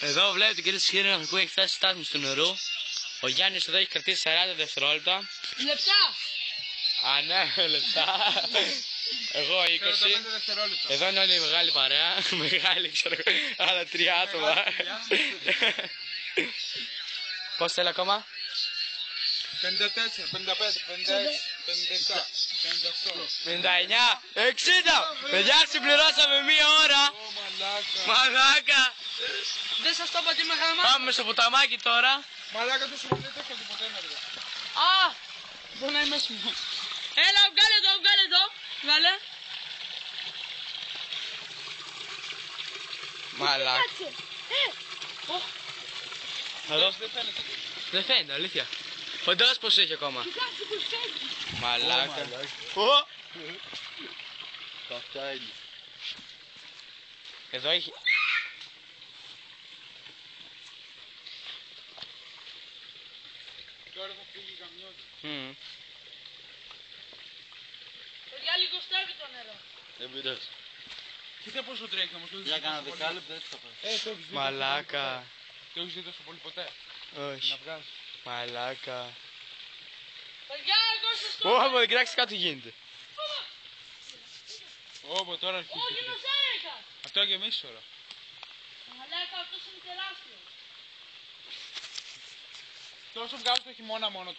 Εδώ βλέπετε κυρίες και κύριοι που έχει φτάσει στη στάθμη του νερού. Ο Γιάννης εδώ έχει κρατήσει 40 δευτερόλεπτα. Λεπτά! Α, ναι, λεπτά. Εγώ 20. Εδώ είναι όλη η μεγάλη παρέα. Μεγάλη, ξέρω, άλλα 3 άτομα. Πώς θέλει ακόμα? 54, 55, 56, 57, 58, 59, 60! Παιδιά, συμπληρώσαμε 1 ώρα! Μαλάκα! Δεν σας το είπα τι με χάμα. Πάμε στο ποταμάκι τώρα. Μαλάκα τόσο πολύ δεν το έχω ποτέ να ρωτήσω. Α! Μπορεί να είμαι έσυμο. Έλα, βγάλε το, βγάλε το. Βγάλε. Μαλάκα. Εδώ. Δεν φαίνεται. Δεν φαίνεται, αλήθεια. Φαντάζεσαι πως έχει ακόμα. Κοιτάξτε πως φεύγει. Μαλάκα. Τα φτιάχνει. Εδώ έχει. Τώρα θα φύγει η καμιώτη. Παιδιά, λιγοστεύει το νερό. Δεν πειράζει. Κοίτα πόσο τρέχει όμως. Για κάνα δεκάλεπτο έτσι θα πάει. Το έχεις δει. Μαλάκα. Το έχεις δει τόσο πολύ ποτέ. Όχι. Να βγάζεις. Μαλάκα. Παιδιά, εγώ σας το Ω, άμα δεν κοιτάξεις κάτω γίνεται. Όπο τώρα αρχίζει. Όχι, μας έρικα. Αυτό γεμίσει τώρα. Μαλάκα, αυτός είναι τεράστιος. Τόσο βγάζω το χειμώνα μόνο.